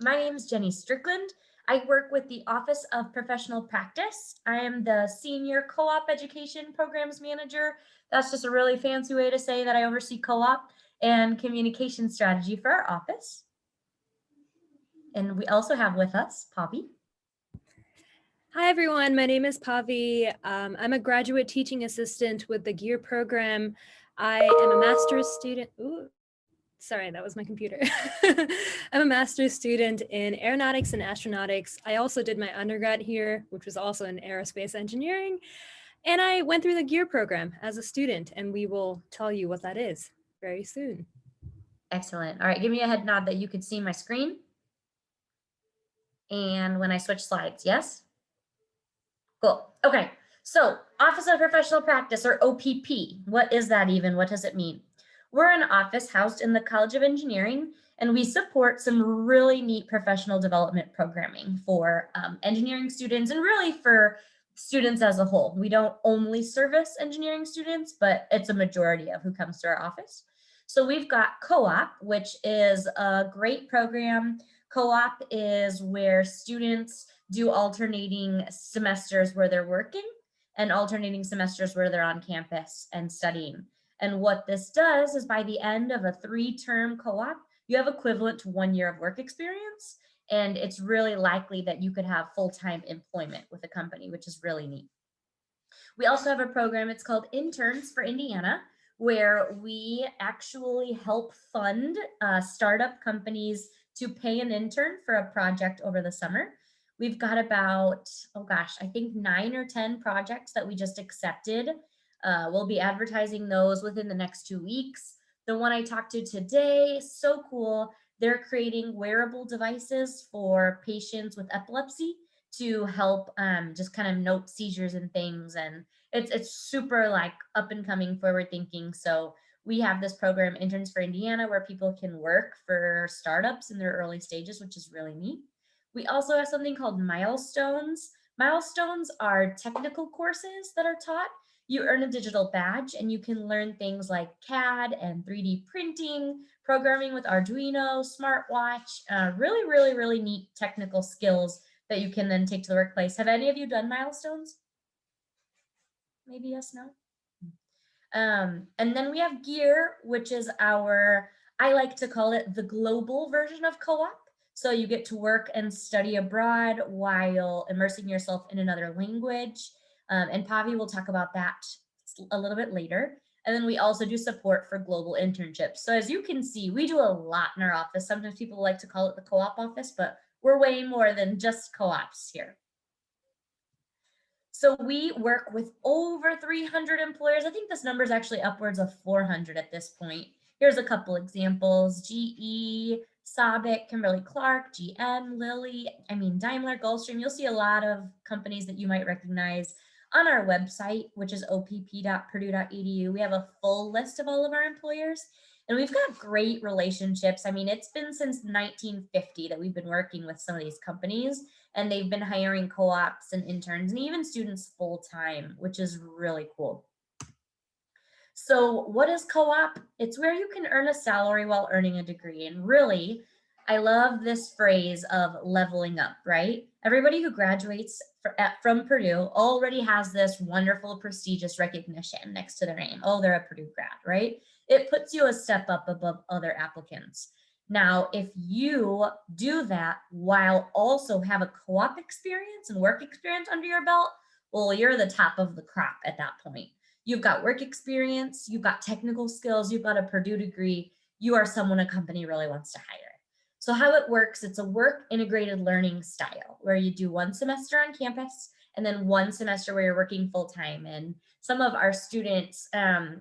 My name is Jenny Strickland. I work with the Office of Professional Practice. I am the Senior Co-op Education Programs Manager. That's just a really fancy way to say that I oversee co-op and communication strategy for our office. And we also have with us Poppy. Hi, everyone. My name is Pavi. I'm a graduate teaching assistant with the GEARE program. I am a master's student. Ooh, sorry, that was my computer. I'm a master's student in aeronautics and astronautics. I also did my undergrad here, which was also in aerospace engineering. And I went through the GEARE program as a student, and we will tell you what that is very soon. Excellent. All right, give me a head nod that you could see my screen. And when I switch slides, yes? Cool. Okay. So Office of Professional Practice, or OPP, what is that even? What does it mean? We're an office housed in the College of Engineering, and we support some really neat professional development programming for engineering students and really for students as a whole. We don't only service engineering students, but it's a majority of who comes to our office. So we've got co-op, which is a great program. Co-op is where students do alternating semesters where they're working and alternating semesters where they're on campus and studying. And what this does is by the end of a 3-term co-op, you have equivalent to 1 year of work experience. And it's really likely that you could have full-time employment with a company, which is really neat. We also have a program, it's called Interns for Indiana, where we actually help fund startup companies to pay an intern for a project over the summer. We've got about, oh gosh, I think 9 or 10 projects that we just accepted. We'll be advertising those within the next 2 weeks. The one I talked to today, so cool. They're creating wearable devices for patients with epilepsy to help just kind of note seizures and things. And it's super like up and coming, forward thinking. So we have this program, Interns for Indiana, where people can work for startups in their early stages, which is really neat. We also have something called milestones. Milestones are technical courses that are taught. You earn a digital badge and you can learn things like CAD and 3D printing, programming with Arduino, smartwatch, really neat technical skills that you can then take to the workplace. Have any of you done milestones? Maybe yes, no? And then we have GEARE, which is I like to call it the global version of co-op. So you get to work and study abroad while immersing yourself in another language. And Pavi will talk about that a little bit later. And then we also do support for global internships. So as you can see, we do a lot in our office. Sometimes people like to call it the co-op office, but we're way more than just co-ops here. So we work with over 300 employers. I think this number is actually upwards of 400 at this point. Here's a couple examples: GE, Sabic, Kimberly-Clark, GM, Lilly, Daimler, Gulfstream. You'll see a lot of companies that you might recognize on our website, which is opp.purdue.edu. We have a full list of all of our employers, and we've got great relationships. It's been since 1950 that we've been working with some of these companies, and they've been hiring co-ops and interns and even students full time, which is really cool. So what is co-op? It's where you can earn a salary while earning a degree. And really, I love this phrase of leveling up, right? Everybody who graduates from Purdue already has this wonderful, prestigious recognition next to their name. Oh, they're a Purdue grad, right? It puts you a step up above other applicants. Now, if you do that while also have a co-op experience and work experience under your belt, well, you're the top of the crop at that point. You've got work experience, you've got technical skills, you've got a Purdue degree, you are someone a company really wants to hire. So how it works, it's a work integrated learning style where you do 1 semester on campus and then 1 semester where you're working full time. And some of our students,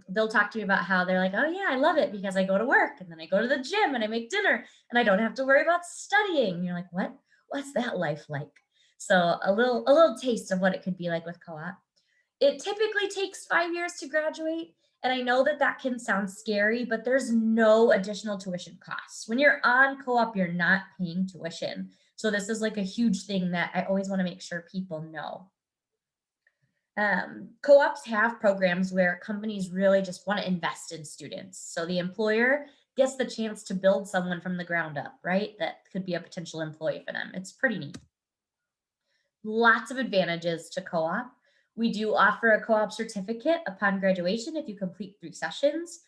they'll talk to me about how they're like, oh yeah, I love it because I go to work and then I go to the gym and I make dinner and I don't have to worry about studying. And you're like, what? What's that life like? So a little taste of what it could be like with co-op. It typically takes 5 years to graduate. And I know that that can sound scary, but there's no additional tuition costs. When you're on co-op, you're not paying tuition. So this is like a huge thing that I always want to make sure people know. Co-ops have programs where companies really just want to invest in students. So the employer gets the chance to build someone from the ground up, right? That could be a potential employee for them. It's pretty neat. Lots of advantages to co-op. We do offer a co-op certificate upon graduation if you complete 3 sessions.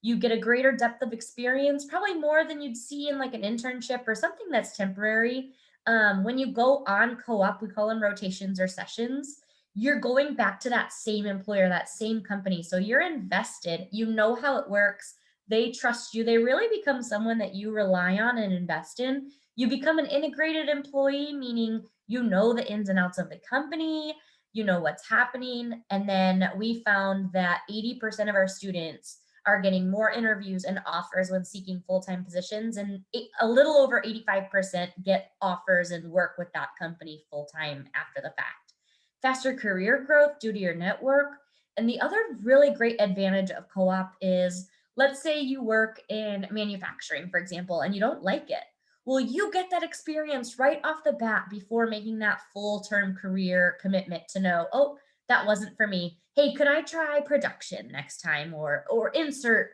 You get a greater depth of experience, probably more than you'd see in like an internship or something that's temporary. When you go on co-op, we call them rotations or sessions. You're going back to that same employer, that same company. So you're invested, you know how it works. They trust you. They really become someone that you rely on and invest in. You become an integrated employee, meaning you know the ins and outs of the company, you know what's happening. And then we found that 80% of our students are getting more interviews and offers when seeking full-time positions, and a little over 85% get offers and work with that company full-time after the fact. Faster career growth due to your network. And the other really great advantage of co-op is, let's say you work in manufacturing, for example, and you don't like it. Well, you get that experience right off the bat before making that full term career commitment to know, oh, that wasn't for me. Hey, could I try production next time, or insert,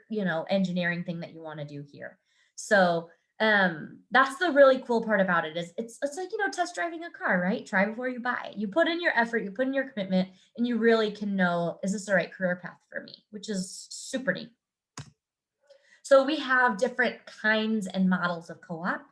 engineering thing that you want to do here. So that's the really cool part about it, is it's like, test driving a car, right? Try before you buy. You put in your effort, you put in your commitment, and you really can know, is this the right career path for me? Which is super neat. So we have different kinds and models of co-op.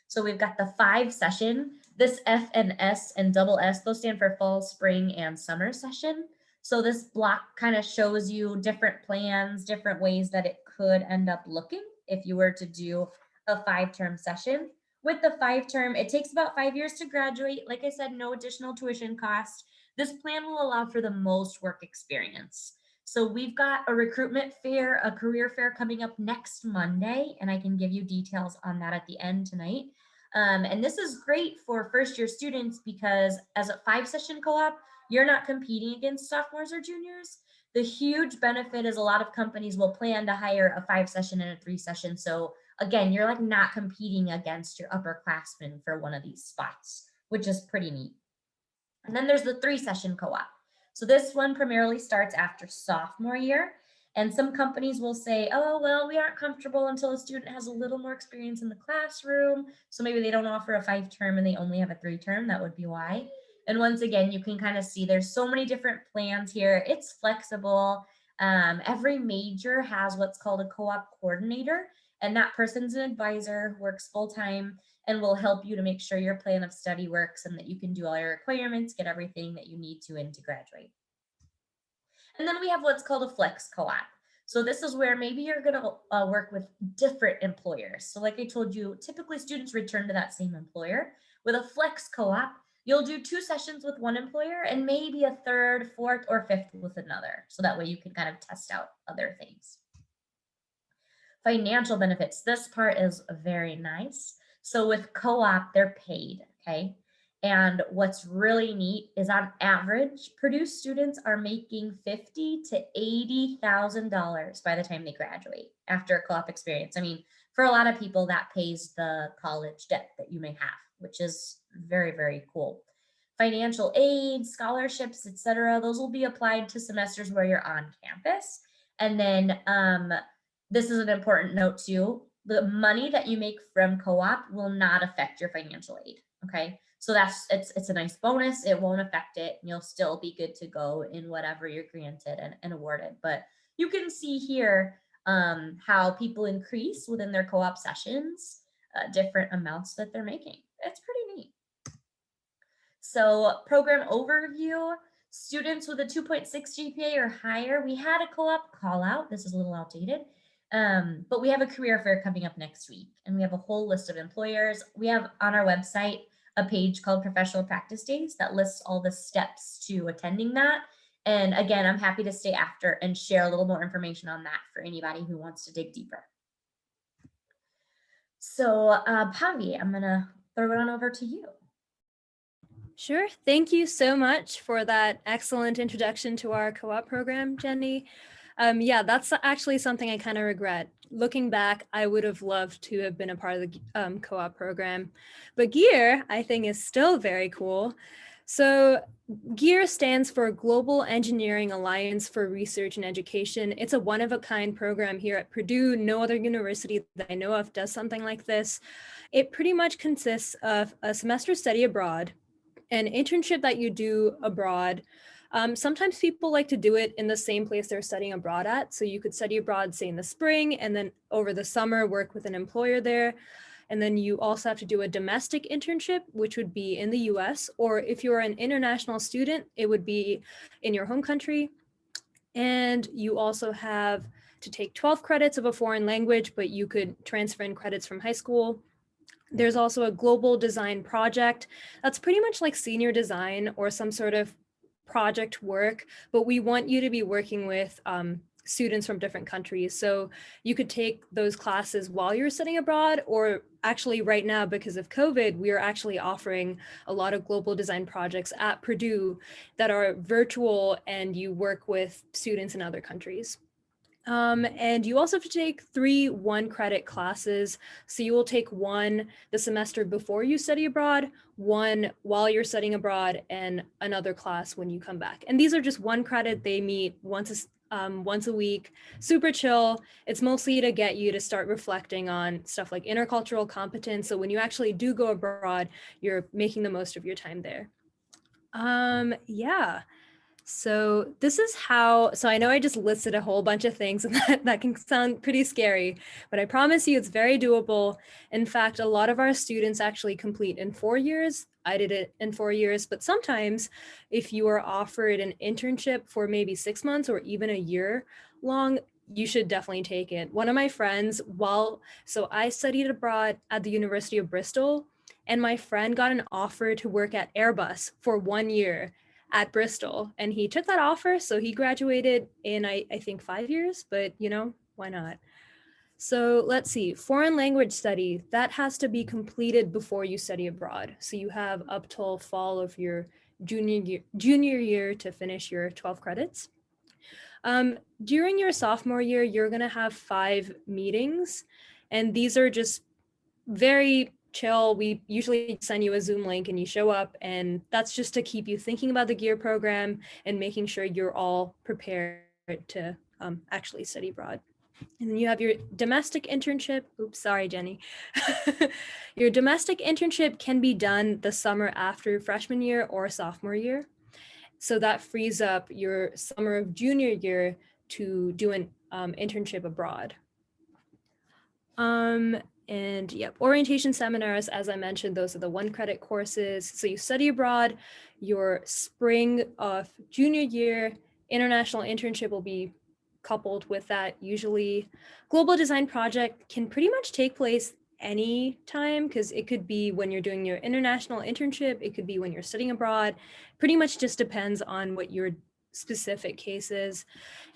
So we've got the 5 session. This F and S and double S, those stand for fall, spring, and summer session. So this block kind of shows you different plans, different ways that it could end up looking if you were to do a 5-term session. With the 5-term, it takes about 5 years to graduate. Like I said, no additional tuition cost. This plan will allow for the most work experience. So we've got a recruitment fair, a career fair coming up next Monday, and I can give you details on that at the end tonight. And this is great for first-year students because as a 5-session co-op, you're not competing against sophomores or juniors. The huge benefit is a lot of companies will plan to hire a 5-session and a 3-session. So again, you're like not competing against your upperclassmen for one of these spots, which is pretty neat. And then there's the 3-session co-op. So this one primarily starts after sophomore year. And some companies will say, oh, well, we aren't comfortable until a student has a little more experience in the classroom. So maybe they don't offer a 5-term and they only have a 3-term. That would be why. And once again, you can kind of see there's so many different plans here. It's flexible. Every major has what's called a co-op coordinator. And that person's an advisor, works full-time, and will help you to make sure your plan of study works and that you can do all your requirements, get everything that you need to in to graduate. And then we have what's called a flex co-op. So this is where maybe you're going to work with different employers. So like I told you, typically students return to that same employer. With a flex co-op, you'll do 2 sessions with one employer and maybe a 3rd, 4th, or 5th with another. So that way you can kind of test out other things. Financial benefits. This part is very nice. So with co-op, they're paid, okay? And what's really neat is on average, Purdue students are making $50,000 to $80,000 by the time they graduate after a co-op experience. I mean, for a lot of people, that pays the college debt that you may have, which is very, very cool. Financial aid, scholarships, etc. Those will be applied to semesters where you're on campus. And then this is an important note too. The money that you make from co-op will not affect your financial aid. Okay. So it's a nice bonus. It won't affect it. You'll still be good to go in whatever you're granted and awarded. But you can see here how people increase within their co-op sessions, different amounts that they're making. It's pretty neat. So program overview, students with a 2.6 GPA or higher, we had a co-op call out. This is a little outdated. But we have a career fair coming up next week, and we have a whole list of employers. We have on our website a page called Professional Practice Days that lists all the steps to attending that. And again, I'm happy to stay after and share a little more information on that for anybody who wants to dig deeper. So Pavi, I'm gonna throw it on over to you. Sure. Thank you so much for that excellent introduction to our co-op program, Jenny. Yeah, that's actually something I kind of regret. Looking back, I would have loved to have been a part of the co-op program, but GEARE, I think, is still very cool. So GEARE stands for Global Engineering Alliance for Research and Education. It's a one-of-a-kind program here at Purdue. No other university that I know of does something like this. It pretty much consists of a semester study abroad, an internship that you do abroad. Sometimes people like to do it in the same place they're studying abroad at. So you could study abroad, say in the spring, and then over the summer work with an employer there. And then you also have to do a domestic internship, which would be in the US, or if you're an international student, it would be in your home country. And you also have to take 12 credits of a foreign language, but you could transfer in credits from high school. There's also a global design project. That's pretty much like senior design or some sort of project work, but we want you to be working with students from different countries. So you could take those classes while you're studying abroad, or actually right now, because of COVID, we are actually offering a lot of global design projects at Purdue that are virtual and you work with students in other countries. And you also have to take 3 1-credit classes. So you will take one the semester before you study abroad, one while you're studying abroad, and another class when you come back. And these are just 1 credit. They meet once a week, super chill. It's mostly to get you to start reflecting on stuff like intercultural competence. So when you actually do go abroad, you're making the most of your time there. Yeah. So this is so I know I just listed a whole bunch of things and that can sound pretty scary, but I promise you it's very doable. In fact, a lot of our students actually complete in 4 years. I did it in 4 years, but sometimes if you are offered an internship for maybe 6 months or even a year long, you should definitely take it. One of my friends, so I studied abroad at the University of Bristol, and my friend got an offer to work at Airbus for 1 year at Bristol, and he took that offer. So he graduated in, I think 5 years, but why not? So let's see, foreign language study, that has to be completed before you study abroad. So you have up till fall of your junior year to finish your 12 credits. During your sophomore year, you're gonna have 5 meetings, and these are just very chill. We usually send you a Zoom link and you show up, and that's just to keep you thinking about the GEARE program and making sure you're all prepared to actually study abroad. And then you have your domestic internship. Oops, sorry, Jenny. Your domestic internship can be done the summer after freshman year or sophomore year. So that frees up your summer of junior year to do an internship abroad. And yep, orientation seminars, as I mentioned, those are the 1-credit courses. So you study abroad, your spring of junior year international internship will be coupled with that. Usually global design project can pretty much take place any time, because it could be when you're doing your international internship, it could be when you're studying abroad, pretty much just depends on what your specific case is.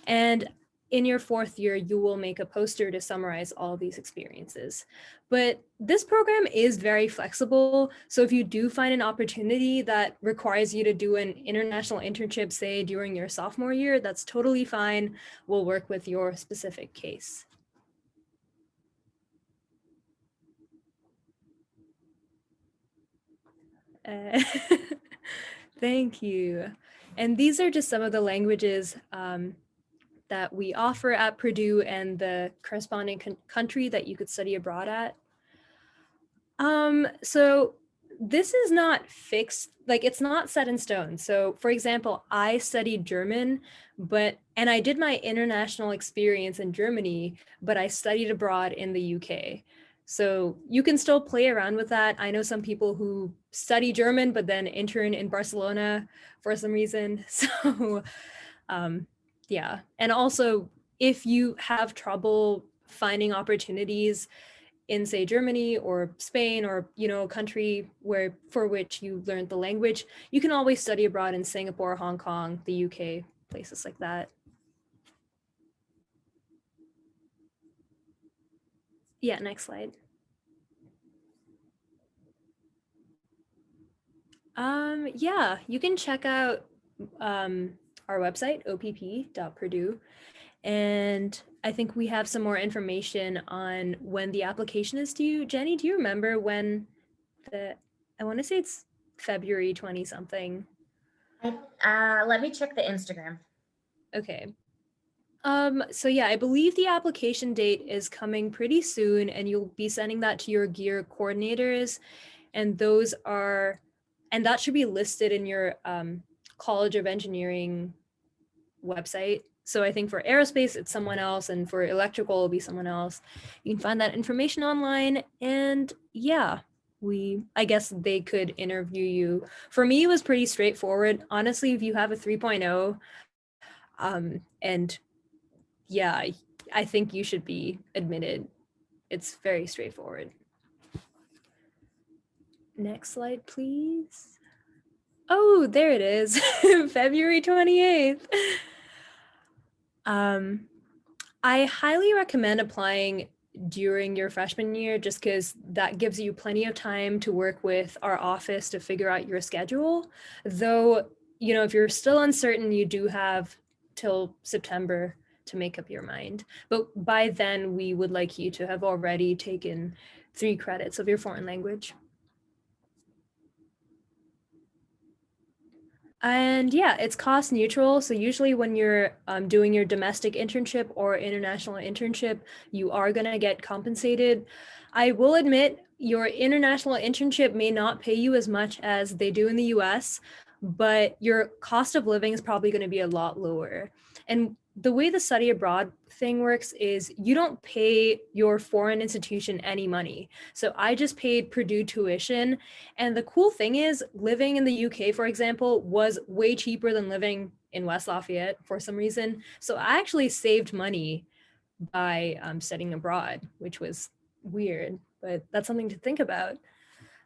And in your 4th year, you will make a poster to summarize all these experiences. But this program is very flexible. So if you do find an opportunity that requires you to do an international internship, say during your sophomore year, that's totally fine. We'll work with your specific case. Thank you. And these are just some of the languages that we offer at Purdue and the corresponding country that you could study abroad at. So this is not fixed, like it's not set in stone. So for example, I studied German, and I did my international experience in Germany, but I studied abroad in the UK. So you can still play around with that. I know some people who study German, but then intern in Barcelona for some reason. So yeah. And also, if you have trouble finding opportunities in, say, Germany or Spain, or a country for which you learned the language, you can always study abroad in Singapore, Hong Kong, the UK, places like that. Yeah, next slide. Yeah, you can check out our website, opp.purdue. And I think we have some more information on when the application is due. Jenny, do you remember when I want to say it's February 20 something. Let me check the Instagram. Okay. So yeah, I believe the application date is coming pretty soon, and you'll be sending that to your GEARE coordinators, and that should be listed in your College of Engineering website. So I think for aerospace, it's someone else, and for electrical, it'll be someone else. You can find that information online, and yeah, I guess they could interview you. For me, it was pretty straightforward. Honestly, if you have a 3.0, and yeah, I think you should be admitted. It's very straightforward. Next slide, please. Oh, there it is, February 28th. I highly recommend applying during your freshman year, just because that gives you plenty of time to work with our office to figure out your schedule. Though, if you're still uncertain, you do have till September to make up your mind. But by then, we would like you to have already taken 3 credits of your foreign language. And yeah, it's cost neutral. So usually when you're doing your domestic internship or international internship, you are going to get compensated. I will admit your international internship may not pay you as much as they do in the US, but your cost of living is probably going to be a lot lower. And the way the study abroad thing works is you don't pay your foreign institution any money. So I just paid Purdue tuition. And the cool thing is, living in the UK, for example, was way cheaper than living in West Lafayette for some reason. So I actually saved money by studying abroad, which was weird, but that's something to think about.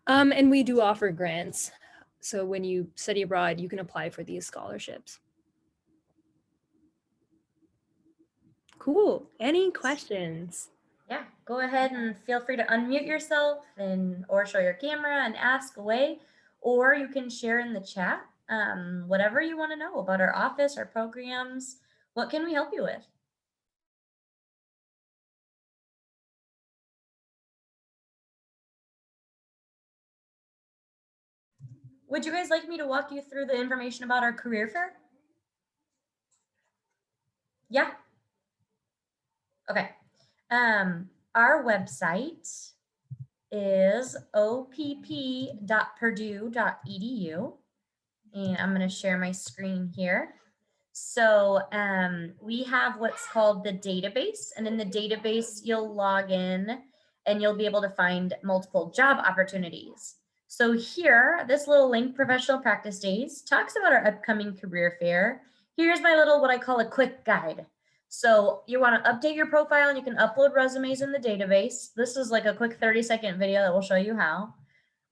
And we do offer grants. So when you study abroad, you can apply for these scholarships. Cool. Any questions? Yeah, go ahead and feel free to unmute yourself or show your camera and ask away, or you can share in the chat whatever you want to know about our office, our programs. What can we help you with? Would you guys like me to walk you through the information about our career fair? Yeah. Okay. Our website is opp.purdue.edu. And I'm going to share my screen here. So we have what's called the database. And in the database, you'll log in and you'll be able to find multiple job opportunities. So here, this little link, Professional Practice Days, talks about our upcoming career fair. Here's my little, what I call a quick guide. So you want to update your profile and you can upload resumes in the database. This is like a quick 30-second video that will show you how.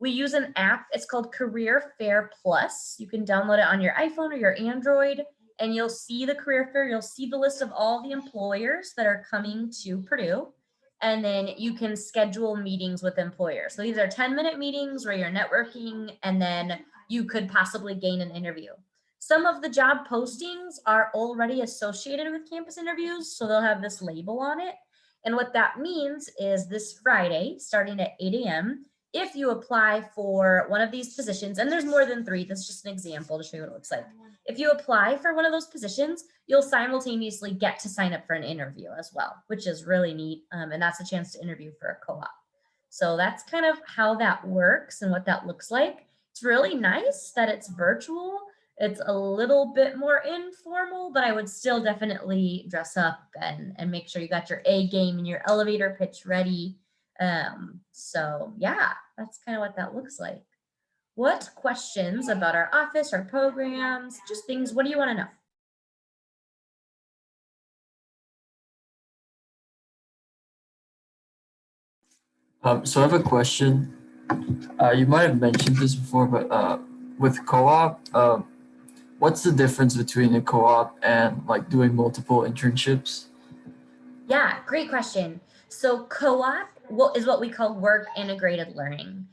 We use an app. It's called Career Fair Plus. You can download it on your iPhone or your Android, and you'll see the career fair. You'll see the list of all the employers that are coming to Purdue, and then you can schedule meetings with employers. So these are 10-minute meetings where you're networking, and then you could possibly gain an interview. Some of the job postings are already associated with campus interviews, so they'll have this label on it. And what that means is this Friday, starting at 8 a.m., if you apply for one of these positions, and there's more than 3, that's just an example to show you what it looks like. If you apply for one of those positions, you'll simultaneously get to sign up for an interview as well, which is really neat. And that's a chance to interview for a co-op. So that's kind of how that works and what that looks like. It's really nice that it's virtual. It's a little bit more informal, but I would still definitely dress up and make sure you got your A game and your elevator pitch ready. So yeah, that's kind of what that looks like. What questions about our office, our programs, just things, what do you want to know? So I have a question. You might have mentioned this before, but with co-op, what's the difference between a co-op and like doing multiple internships? Yeah, great question. So co-op is what we call work integrated learning.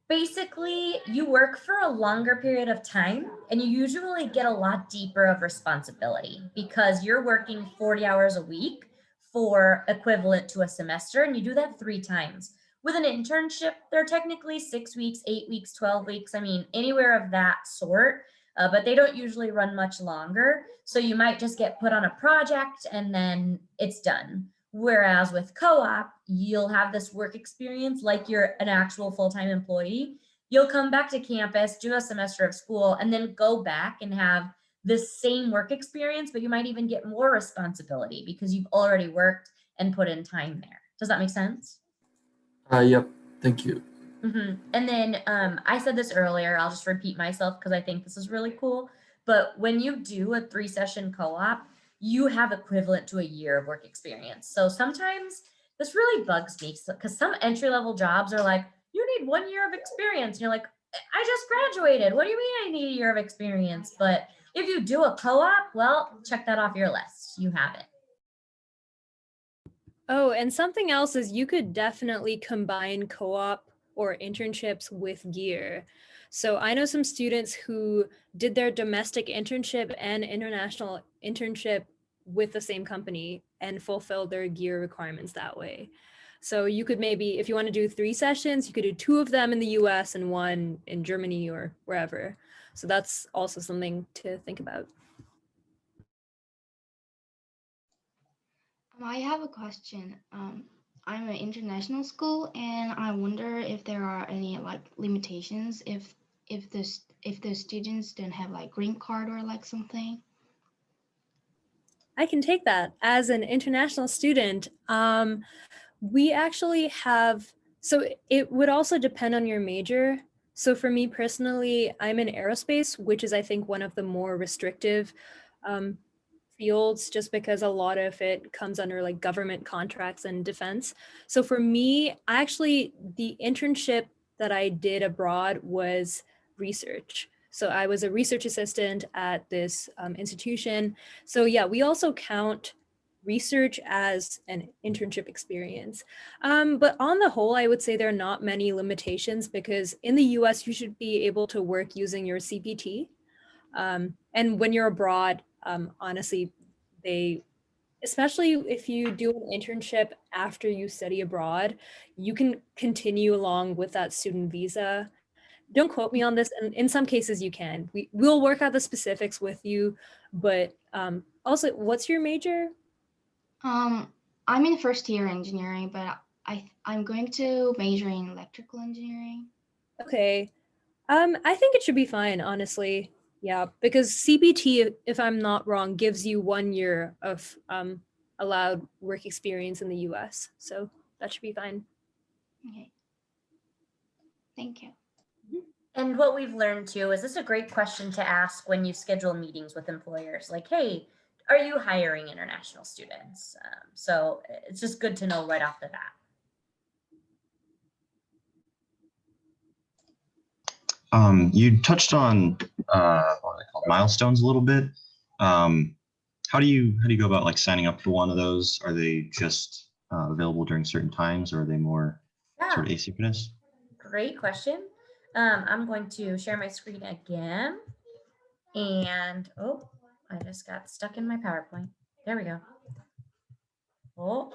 Basically, you work for a longer period of time and you usually get a lot deeper of responsibility because you're working 40 hours a week for equivalent to a semester, and you do that 3 times. With an internship, they're technically 6 weeks, 8 weeks, 12 weeks. I mean, anywhere of that sort, but they don't usually run much longer. So you might just get put on a project and then it's done. Whereas with co-op, you'll have this work experience like you're an actual full-time employee. You'll come back to campus, do a semester of school, and then go back and have this same work experience, but you might even get more responsibility because you've already worked and put in time there. Does that make sense? Yep. Thank you. And then I said this earlier, I'll just repeat myself because I think this is really cool. But when you do a 3-session co-op, you have equivalent to a year of work experience. So sometimes this really bugs me because some entry-level jobs are like, you need 1 year of experience. And you're like, I just graduated. What do you mean I need a year of experience? But if you do a co-op, well, check that off your list. You have it. Oh, and something else is you could definitely combine co-op or internships with GEARE. So I know some students who did their domestic internship and international internship with the same company and fulfilled their GEARE requirements that way. So you could maybe, if you want to do 3 sessions, you could do 2 of them in the US and 1 in Germany or wherever. So that's also something to think about. I have a question. I'm an international school, and I wonder if there are any like limitations if the students don't have like green card or like something. I can take that. As an international student, we actually have, so it would also depend on your major. So for me personally, I'm in aerospace, which is I think one of the more restrictive fields just because a lot of it comes under like government contracts and defense. So for me, actually the internship that I did abroad was research. So I was a research assistant at this institution. So yeah, we also count research as an internship experience. But on the whole, I would say there are not many limitations because in the US, you should be able to work using your CPT. And when you're abroad, honestly, especially if you do an internship after you study abroad, you can continue along with that student visa. Don't quote me on this, and in some cases you can. We'll work out the specifics with you, but also, what's your major? I'm in first year engineering, but I'm going to major in electrical engineering. Okay. I think it should be fine, honestly. Yeah, because CPT, if I'm not wrong, gives you 1 year of allowed work experience in the US. So that should be fine. Okay. Thank you. And what we've learned too is this is a great question to ask when you schedule meetings with employers. Like, hey, are you hiring international students? So it's just good to know right off the bat. You touched on what are they called, milestones a little bit. How do you go about like signing up for one of those? Are they just available during certain times, or are they more sort of asynchronous? Great question. I'm going to share my screen again. And oh, I just got stuck in my PowerPoint. There we go. Oh,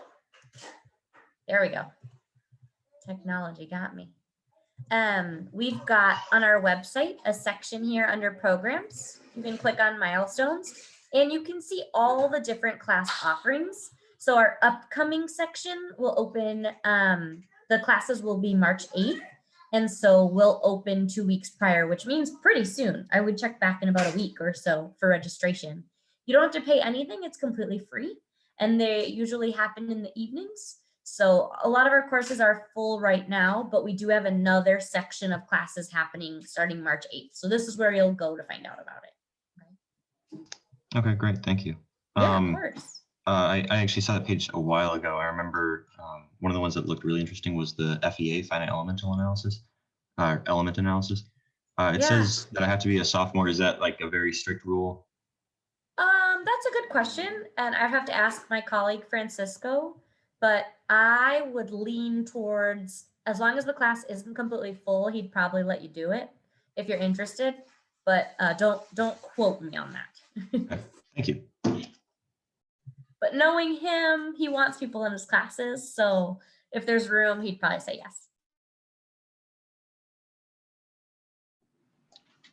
there we go. Technology got me. We've got on our website a section here under programs. You can click on milestones and you can see all the different class offerings. So our upcoming section will open, the classes will be March 8th. And so we'll open 2 weeks prior, which means pretty soon. I would check back in about a week or so for registration. You don't have to pay anything, it's completely free. And they usually happen in the evenings. So a lot of our courses are full right now, but we do have another section of classes happening starting March 8th. So this is where you'll go to find out about it. Okay, great. Thank you. Yeah, of course. I actually saw that page a while ago. I remember one of the ones that looked really interesting was the FEA, finite elemental analysis, element analysis. It says that I have to be a sophomore. Is that like a very strict rule? That's a good question. And I have to ask my colleague Francisco, but I would lean towards, as long as the class isn't completely full, he'd probably let you do it if you're interested, but don't quote me on that. Okay, thank you. But knowing him, he wants people in his classes. So If there's room, he'd probably say yes.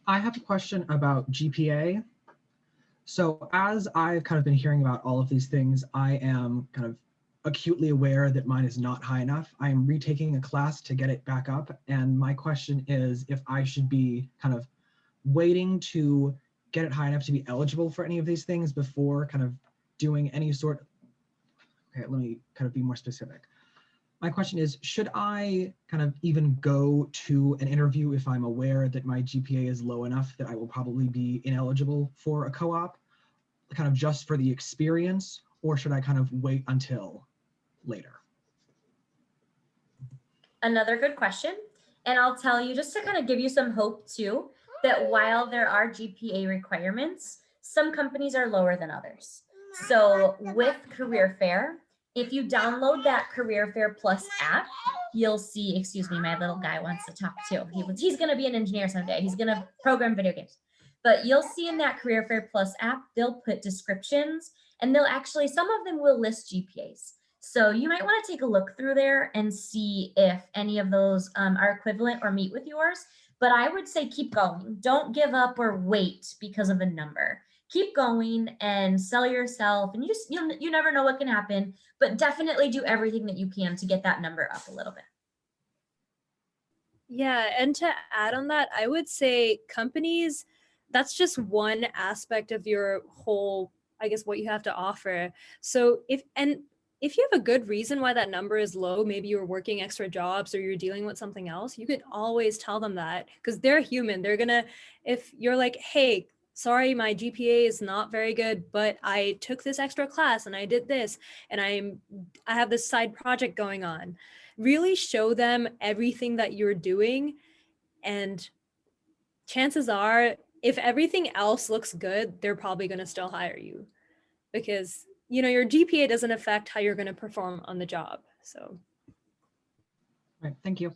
I have a question about GPA. So as I've kind of been hearing about all of these things, I am kind of acutely aware that mine is not high enough. I am retaking a class to get it back up. And my question is if I should be kind of waiting to get it high enough to be eligible for any of these things before kind of doing any sort. Okay, let me kind of be more specific. My question is, should I kind of even go to an interview if I'm aware that my GPA is low enough that I will probably be ineligible for a co-op, kind of just for the experience, or should I kind of wait until later? Another good question. And I'll tell you, just to kind of give you some hope too, that while there are GPA requirements, some companies are lower than others. So with Career Fair, if you download that Career Fair Plus app, you'll see, excuse me, my little guy wants to talk too. He's going to be an engineer someday. He's going to program video games. But you'll see in that Career Fair Plus app, they'll put descriptions and they'll actually, some of them will list GPAs. So you might want to take a look through there and see if any of those are equivalent or meet with yours. But I would say keep going. Don't give up or wait because of a number. Keep going and sell yourself. And you never know what can happen, but definitely do everything that you can to get that number up a little bit. Yeah, and to add on that, I would say companies, that's just one aspect of your whole, I guess, what you have to offer. So if you have a good reason why that number is low, maybe you're working extra jobs or you're dealing with something else, you can always tell them that because they're human. They're gonna, if you're like, hey, sorry, my GPA is not very good, but I took this extra class and I did this and I have this side project going on. Really show them everything that you're doing, and chances are if everything else looks good, they're probably going to still hire you because your GPA doesn't affect how you're going to perform on the job. So Right, thank you.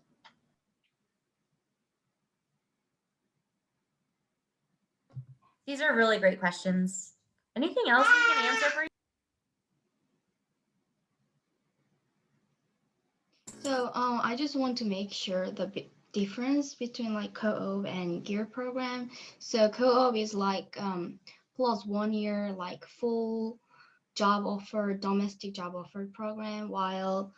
These are really great questions. Anything else we can answer for you? So I just want to make sure the difference between like co-op and GEARE program. So co-op is like plus 1 year like full job offer, domestic job offer program, while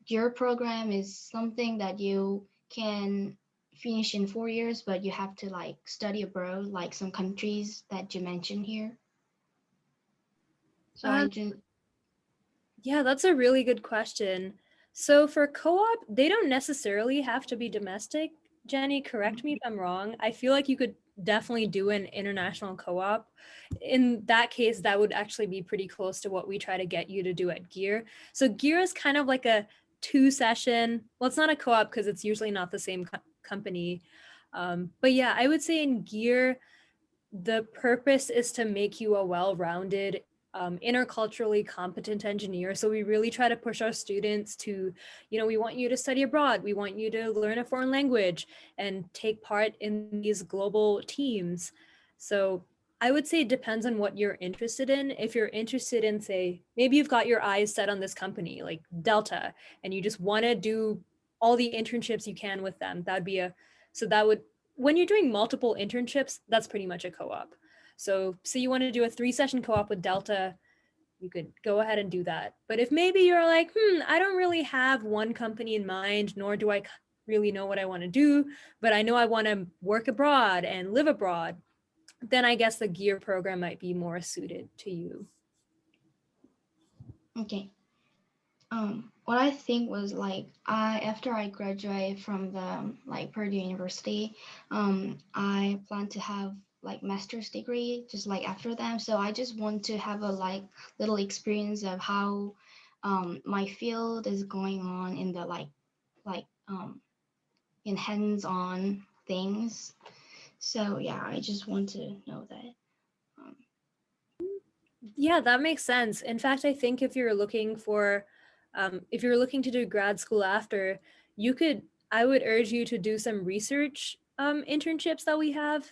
GEARE program is something that you can finish in 4 years, but you have to like study abroad, like some countries that you mentioned here. So I just yeah, that's a really good question. So for co-op, they don't necessarily have to be domestic. Jenny, correct me if I'm wrong. I feel like you could definitely do an international co-op. In that case, that would actually be pretty close to what we try to get you to do at GEARE. So GEARE is kind of like a 2-session, well, it's not a co-op because it's usually not the same company. But yeah, I would say in GEARE, the purpose is to make you a well-rounded, interculturally competent engineer. So we really try to push our students to, we want you to study abroad. We want you to learn a foreign language and take part in these global teams. So I would say it depends on what you're interested in. If you're interested in, say, maybe you've got your eyes set on this company like Delta, and you just want to do all the internships you can with them, when you're doing multiple internships, that's pretty much a co-op. So say you want to do a 3-session co-op with Delta, you could go ahead and do that. But if maybe you're like, I don't really have one company in mind, nor do I really know what I want to do, but I know I want to work abroad and live abroad, then I guess the GEARE program might be more suited to you. okay. What I think was like after I graduate from the like Purdue University, I plan to have like master's degree just like after them. So I just want to have a like little experience of how my field is going on in the like in hands-on things. So yeah, I just want to know that. Yeah, that makes sense. In fact, I think if you're looking to do grad school after, I would urge you to do some research internships that we have.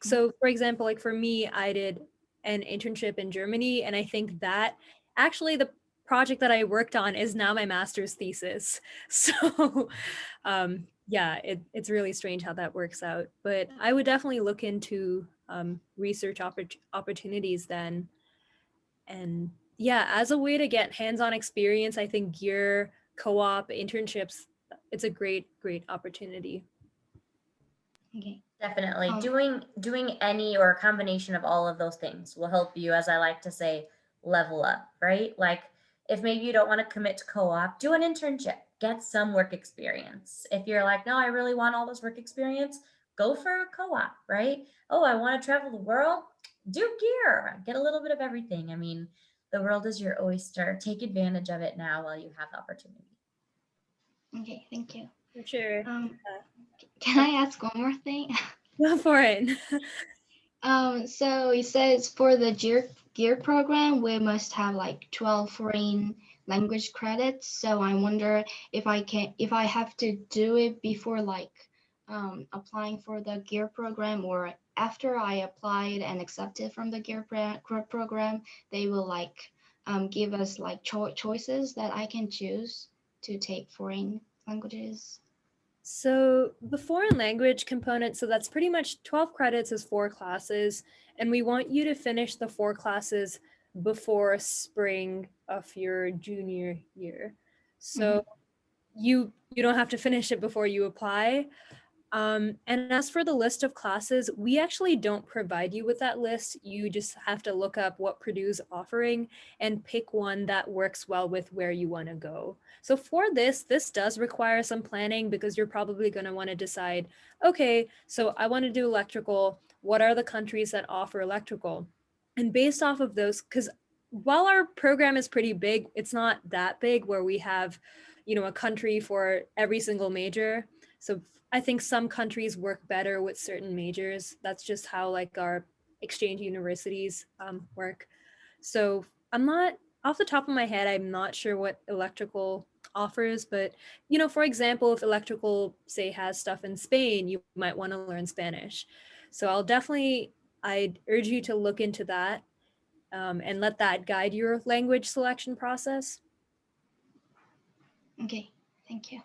So for example, like for me, I did an internship in Germany, and I think that actually project that I worked on is now my master's thesis. So yeah, it's really strange how that works out. But I would definitely look into research opportunities then. And yeah, as a way to get hands-on experience, I think GEARE, co-op, internships, it's a great opportunity. Okay. Definitely. Um, Doing any or a combination of all of those things will help you, as I like to say, level up, right? Like if maybe you don't want to commit to co-op, do an internship, get some work experience. If you're like, no, I really want all this work experience, go for a co-op, right? Oh, I want to travel the world, do GEARE, get a little bit of everything. I mean, the world is your oyster. Take advantage of it now while you have the opportunity. okay, thank you. For sure. Can I ask one more thing? Go for it. So it says for the GEARE program, we must have like 12 foreign language credits. So I wonder if I have to do it before like applying for the GEARE program, or after I applied and accepted from the GEARE program, they will like give us like choices that I can choose to take foreign languages. So the foreign language component, so that's pretty much 12 credits is 4 classes, and we want you to finish the 4 classes before spring of your junior year. So you don't have to finish it before you apply. And as for the list of classes, we actually don't provide you with that list. You just have to look up what Purdue's offering and pick one that works well with where you want to go. So for this does require some planning because you're probably going to want to decide, okay, so I want to do electrical. What are the countries that offer electrical? And based off of those, because while our program is pretty big, it's not that big where we have, a country for every single major. So I think some countries work better with certain majors. That's just how like our exchange universities work. So I'm not, off the top of my head, I'm not sure what electrical offers, but for example, if electrical say has stuff in Spain, you might want to learn Spanish. So I'd urge you to look into that and let that guide your language selection process. Okay, thank you.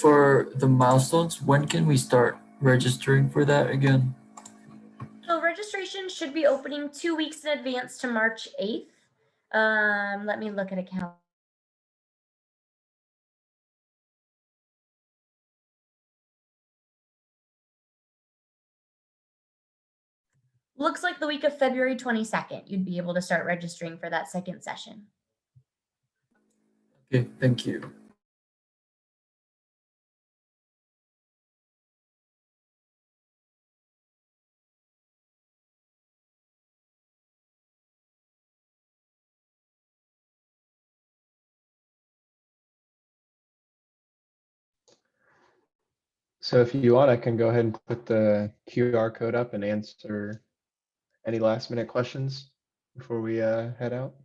For the milestones, when can we start registering for that again? So registration should be opening 2 weeks in advance to March 8th. Let me look at a calendar. Looks like the week of February 22nd, you'd be able to start registering for that second session. Okay, thank you. So if you want, I can go ahead and put the QR code up and answer any last minute questions before we head out.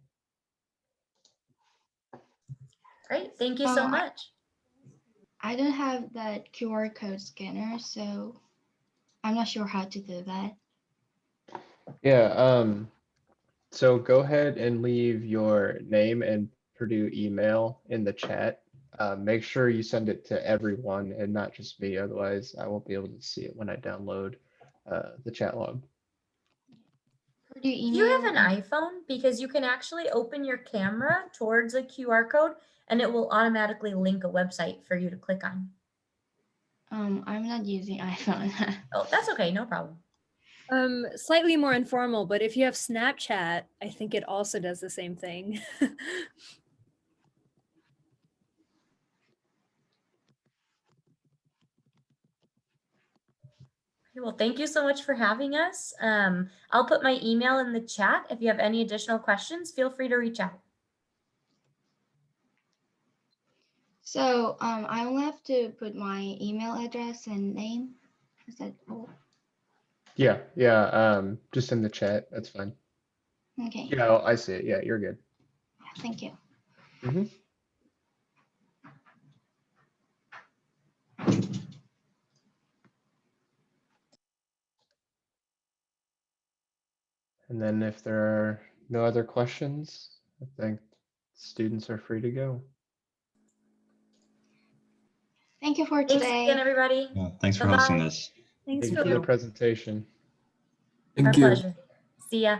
Great, thank you so much. I don't have that QR code scanner, so I'm not sure how to do that. Yeah, so go ahead and leave your name and Purdue email in the chat. Make sure you send it to everyone and not just me, otherwise I won't be able to see it when I download the chat log. Purdue Do you have email. an iPhone? Because you can actually open your camera towards a QR code and it will automatically link a website for you to click on. I'm not using iPhone. Oh, that's okay, no problem. Slightly more informal, but if you have Snapchat, I think it also does the same thing. Well, thank you so much for having us. I'll put my email in the chat. If you have any additional questions, feel free to reach out. So I only have to put my email address and name. Is that all? Yeah, just in the chat, that's fine. Okay. Yeah, I see it. Yeah, you're good. Thank you. Mhm. And then if there are no other questions, I think students are free to go. Thank you for Thanks today. again, everybody. Yeah, thanks for hosting Bye-bye. this. Thanks Thank for you for the presentation. Our Thank you. pleasure. See ya.